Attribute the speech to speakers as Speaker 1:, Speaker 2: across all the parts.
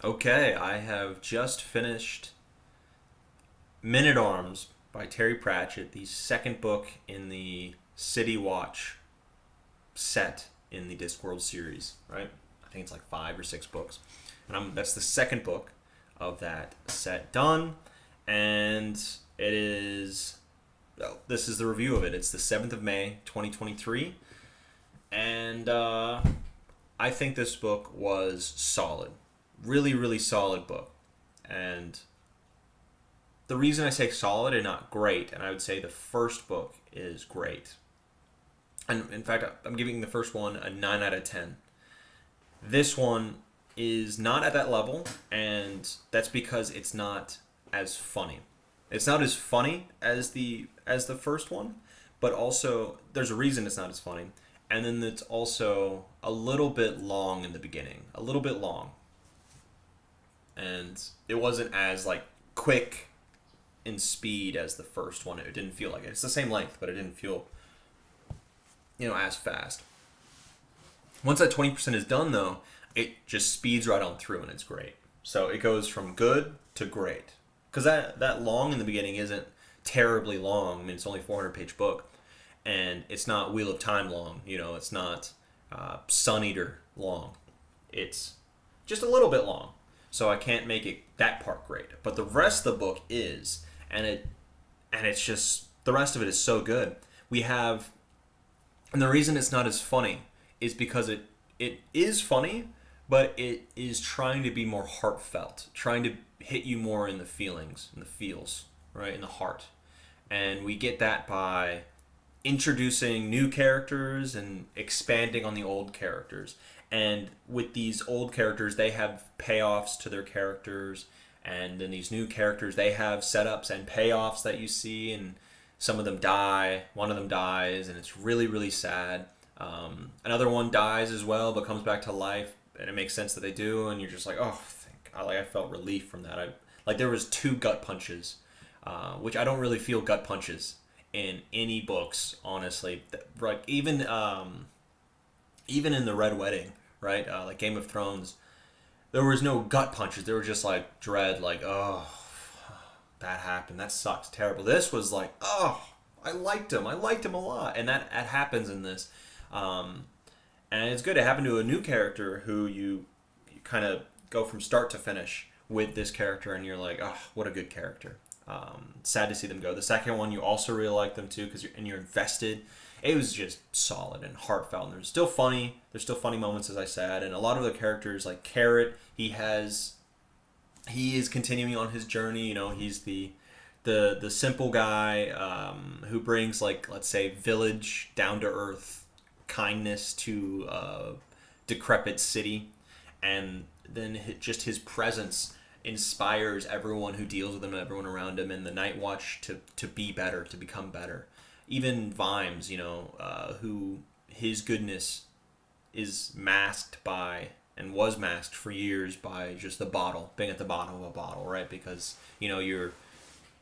Speaker 1: Okay, I have just finished Men at Arms by Terry Pratchett, the second book in the City Watch set in the Discworld series, right? I think it's like 5 or 6 books. That's the second book of that set done. And it is, well, this is the review of it. It's the 7th of May, 2023. And I think this book was solid. Really, really solid book. And the reason I say solid and not great, and I would say the first book is great. And in fact, I'm giving the first one a 9 out of 10. This one is not at that level, and that's because it's not as funny. It's not as funny as the first one, but also there's a reason it's not as funny. And then it's also a little bit long in the beginning, a little bit long, and it wasn't as like quick in speed as the first one. It didn't feel like it. It's the same length, but it didn't feel as fast. Once that 20% is done, though, it just speeds right on through, and it's great. So it goes from good to great. Because that long in the beginning isn't terribly long. I mean, it's only a 400-page book, and it's not Wheel of Time long. It's not Sun Eater long. It's just a little bit long. So I can't make it that part great. But the rest of the book is, and it's just the rest of it is so good. We have, and the reason it's not as funny is because it is funny, but it is trying to be more heartfelt, trying to hit you more in the feelings, in the feels, right, in the heart. And we get that by introducing new characters and expanding on the old characters. And with these old characters, they have payoffs to their characters, and then these new characters, they have setups and payoffs that you see, and some of them die. One of them dies, and it's really, really sad. Another one dies as well, but comes back to life, and it makes sense that they do. And you're just like, oh, I felt relief from that. There was 2 gut punches, which I don't really feel gut punches in any books, honestly. Like even in the Red Wedding, right? Like Game of Thrones, there was no gut punches. There were just like dread, like, oh, that happened. That sucks. Terrible. This was like, oh, I liked him. I liked him a lot. And that happens in this. And it's good. It happened to a new character who you kind of go from start to finish with this character, and you're like, oh, what a good character. Sad to see them go. The second one, you also really like them too, you're invested. It was just solid and heartfelt. And there's still funny. There's still funny moments, as I said, and a lot of the characters, like Carrot, he is continuing on his journey. He's the simple guy who brings, like, let's say, village down to earth kindness to a decrepit city, and then just his presence inspires everyone who deals with him, everyone around him, and the Night Watch to be better, to become better. Even Vimes, who his goodness is masked by, and was masked for years by, just the bottle, being at the bottom of a bottle, right? Because,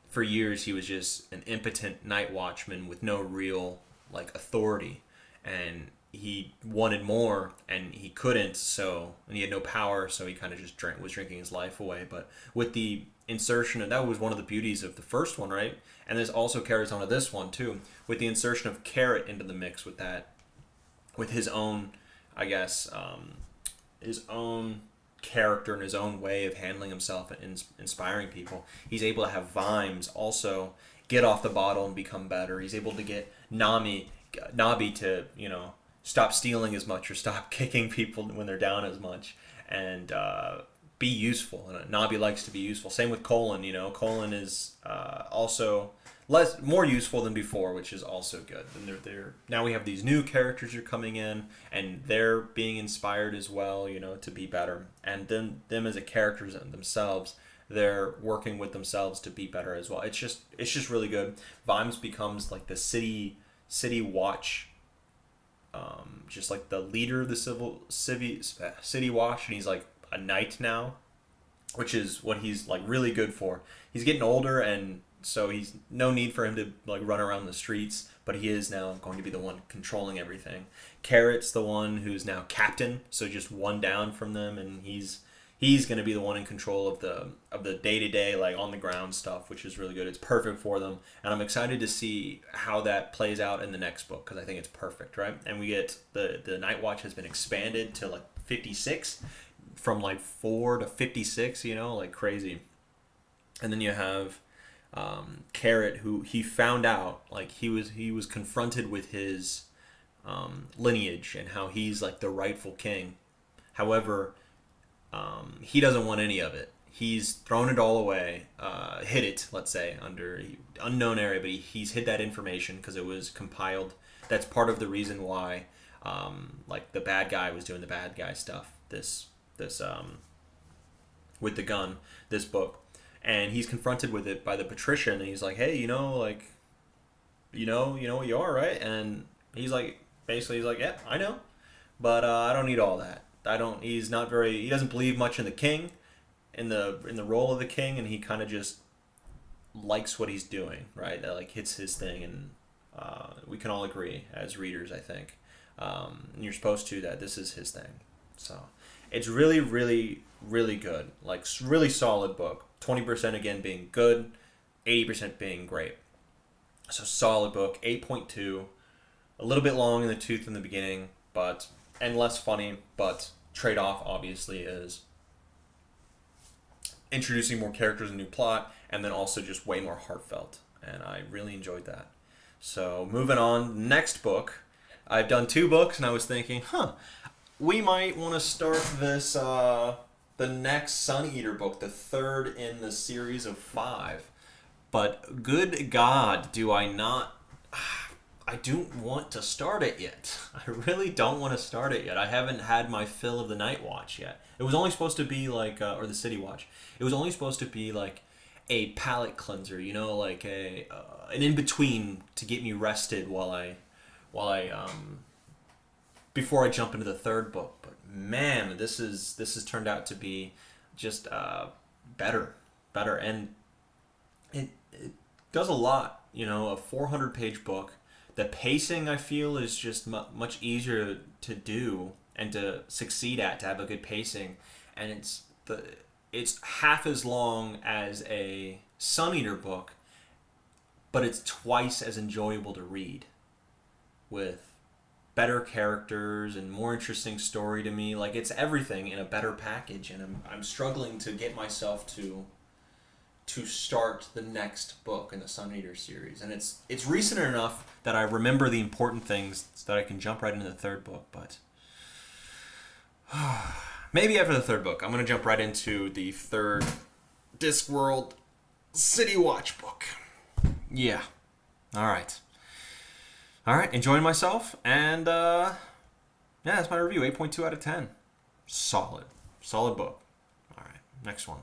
Speaker 1: for years he was just an impotent night watchman with no real, like, authority. And he wanted more, and he couldn't, and he had no power, so he kind of just was drinking his life away. But with the insertion, and that was one of the beauties of the first one, right? And this also carries on to this one too, with the insertion of Carrot into the mix, with his own, I guess, his own character and his own way of handling himself and inspiring people. He's able to have Vimes also get off the bottle and become better. He's able to get Nabi to, stop stealing as much, or stop kicking people when they're down as much, and be useful. And Nabi likes to be useful. Same with Colin. Colin is also more useful than before, which is also good. And they're now we have these new characters who are coming in, and they're being inspired as well, to be better. And then them as a characters themselves, they're working with themselves to be better as well. It's just really good. Vimes becomes like the city watch, just like the leader of the city watch, and he's like a knight now, which is what he's like really good for. He's getting older, and so he's no need for him to like run around the streets, but he is now going to be the one controlling everything. Carrot's the one who's now captain, so just one down from them, and he's he's going to be the one in control of the day-to-day, like on the ground stuff, which is really good. It's perfect for them, and I'm excited to see how that plays out in the next book, because I think it's perfect, right? And we get the Night Watch has been expanded to like 56, from like 4 to 56, you know, like crazy. And then you have Carrot, who he found out, like he was confronted with his lineage and how he's like the rightful king. However, he doesn't want any of it. He's thrown it all away, hid it, let's say, under unknown area, but he's hid that information because it was compiled. That's part of the reason why, like the bad guy was doing the bad guy stuff. This with the gun, this book, and he's confronted with it by the patrician, and he's like, hey, like, you know what you are, right? And he's like, basically, he's like, yeah, I know, but I don't need all that. He's not very. He doesn't believe much in the king, in the role of the king, and he kind of just likes what he's doing, right? That like hits his thing, and we can all agree as readers, I think, and you're supposed to, that this is his thing. So it's really, really, really good. Like really solid book. 20% again being good, 80% being great. So solid book. 8.2. A little bit long in the tooth in the beginning, and less funny, but trade-off obviously is introducing more characters and new plot, and then also just way more heartfelt, and I really enjoyed that. So moving on, next book. I've done 2 books, and I was thinking, we might want to start this the next Sun Eater book, the 3rd in the series of 5, but good God, do I not. I don't want to start it yet. I really don't want to start it yet. I haven't had my fill of the Night Watch yet. It was only supposed to be like, or the City Watch. It was only supposed to be like a palate cleanser, like an in between to get me rested while I before I jump into the 3rd book. But man, this has turned out to be just better, and it does a lot. A 400-page book. The pacing, I feel, is just much easier to do and to succeed at, to have a good pacing. And it's half as long as a Sun Eater book, but it's twice as enjoyable to read, with better characters and more interesting story to me. Like, it's everything in a better package, and I'm struggling to get myself to start the next book in the Sun Eater series. And it's recent enough that I remember the important things so that I can jump right into the 3rd book, but maybe after the 3rd book, I'm going to jump right into the 3rd Discworld City Watch book. Yeah. All right. Enjoying myself, and yeah, that's my review. 8.2 out of 10. Solid book. All right, next one.